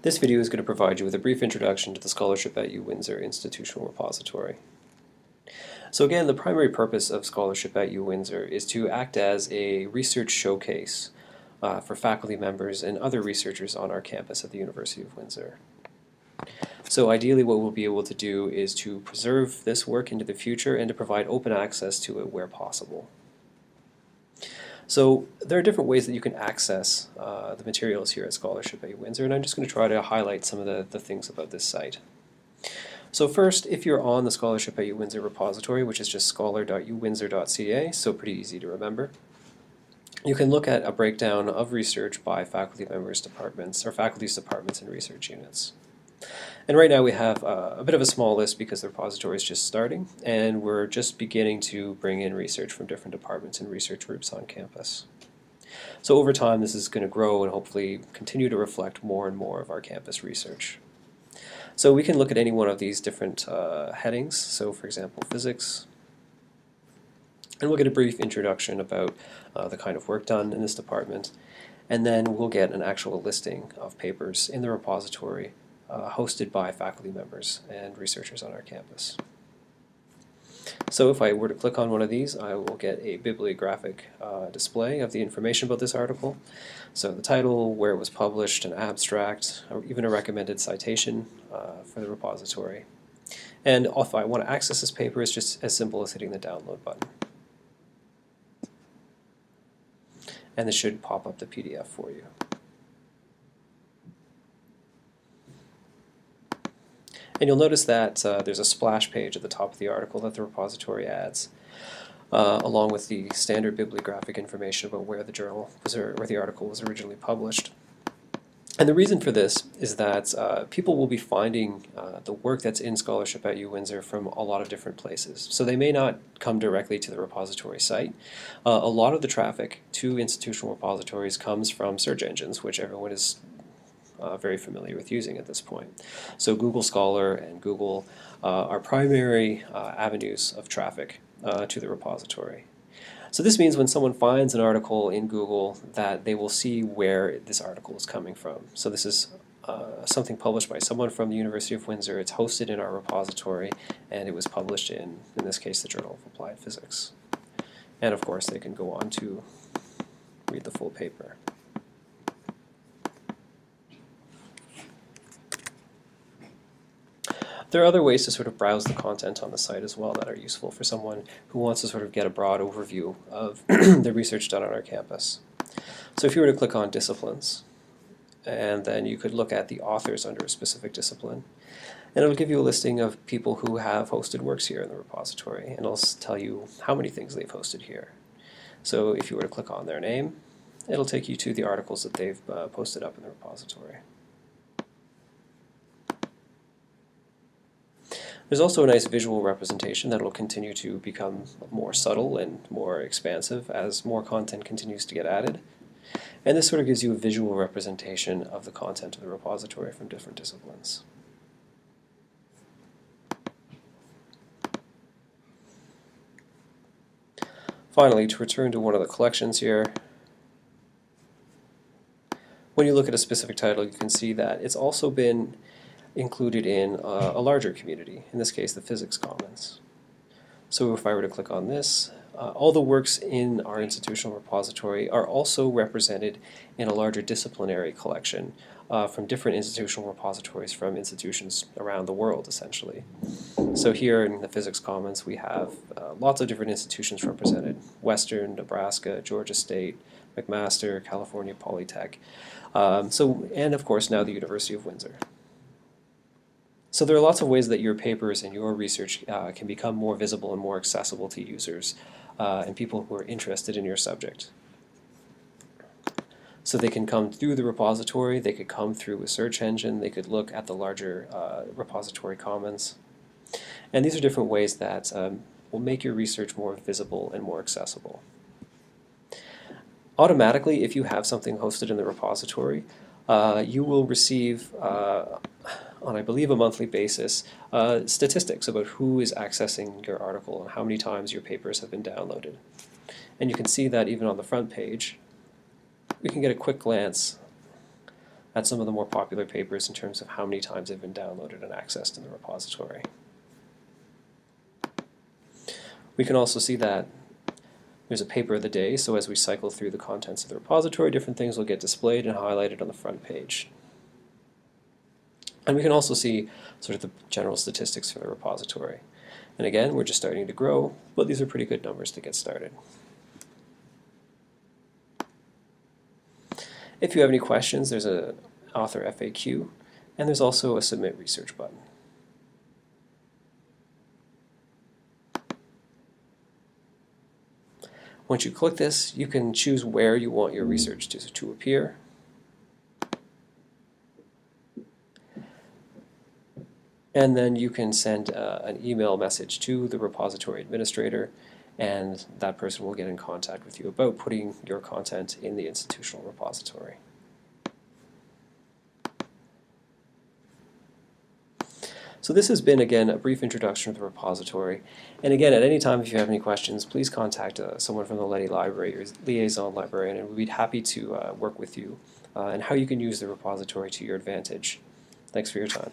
This video is going to provide you with a brief introduction to the Scholarship at UWindsor Institutional Repository. So again, the primary purpose of Scholarship at UWindsor is to act as a research showcase for faculty members and other researchers on our campus at the University of Windsor. So ideally what we'll be able to do is to preserve this work into the future and to provide open access to it where possible. So there are different ways that you can access the materials here at Scholarship at UWindsor, and I'm just going to try to highlight some of the things about this site. So first, if you're on the Scholarship at UWindsor repository, which is just scholar.uwindsor.ca, so pretty easy to remember, you can look at a breakdown of research by faculty members' departments, or faculty's departments and research units. And right now we have a bit of a small list because the repository is just starting, and we're just beginning to bring in research from different departments and research groups on campus. So over time this is going to grow and hopefully continue to reflect more and more of our campus research. So we can look at any one of these different headings, so for example physics, and we'll get a brief introduction about the kind of work done in this department, and then we'll get an actual listing of papers in the repository hosted by faculty members and researchers on our campus. So if I were to click on one of these, I will get a bibliographic display of the information about this article. So the title, where it was published, an abstract, or even a recommended citation for the repository. And if I want to access this paper, it's just as simple as hitting the download button. And this should pop up the PDF for you. And you'll notice that there's a splash page at the top of the article that the repository adds, along with the standard bibliographic information about where the journal was, or where the article was originally published. And the reason for this is that people will be finding the work that's in Scholarship at UWindsor from a lot of different places. So they may not come directly to the repository site. A lot of the traffic to institutional repositories comes from search engines, which everyone is very familiar with using at this point. So Google Scholar and Google are primary avenues of traffic to the repository. So this means when someone finds an article in Google that they will see where this article is coming from. So this is something published by someone from the University of Windsor. It's hosted in our repository, and it was published in this case, the Journal of Applied Physics. And of course they can go on to read the full paper. There are other ways to sort of browse the content on the site as well that are useful for someone who wants to sort of get a broad overview of the research done on our campus. So if you were to click on disciplines, and then you could look at the authors under a specific discipline, and it'll give you a listing of people who have hosted works here in the repository, and it'll tell you how many things they've hosted here. So if you were to click on their name, it'll take you to the articles that they've posted up in the repository. There's also a nice visual representation that will continue to become more subtle and more expansive as more content continues to get added. And this sort of gives you a visual representation of the content of the repository from different disciplines. Finally, to return to one of the collections here, when you look at a specific title, you can see that it's also been included in a larger community, in this case the Physics Commons. So if I were to click on this, all the works in our institutional repository are also represented in a larger disciplinary collection from different institutional repositories from institutions around the world, essentially. So here in the Physics Commons we have lots of different institutions represented: Western, Nebraska, Georgia State, McMaster, California Polytech, and of course now the University of Windsor. So there are lots of ways that your papers and your research can become more visible and more accessible to users and people who are interested in your subject. So they can come through the repository, they could come through a search engine, they could look at the larger repository commons. And these are different ways that will make your research more visible and more accessible. Automatically, if you have something hosted in the repository, you will receive on, I believe, a monthly basis, statistics about who is accessing your article and how many times your papers have been downloaded. And you can see that even on the front page, we can get a quick glance at some of the more popular papers in terms of how many times they've been downloaded and accessed in the repository. We can also see that there's a paper of the day, so as we cycle through the contents of the repository, different things will get displayed and highlighted on the front page. And we can also see sort of the general statistics for the repository. And again, we're just starting to grow, but these are pretty good numbers to get started. If you have any questions, there's an author FAQ, and there's also a submit research button. Once you click this, you can choose where you want your research to appear. And then you can send an email message to the repository administrator, and that person will get in contact with you about putting your content in the institutional repository. So this has been, again, a brief introduction to the repository. And again, at any time if you have any questions, please contact someone from the Leddy Library or liaison librarian, and we'd be happy to work with you and how you can use the repository to your advantage. Thanks for your time.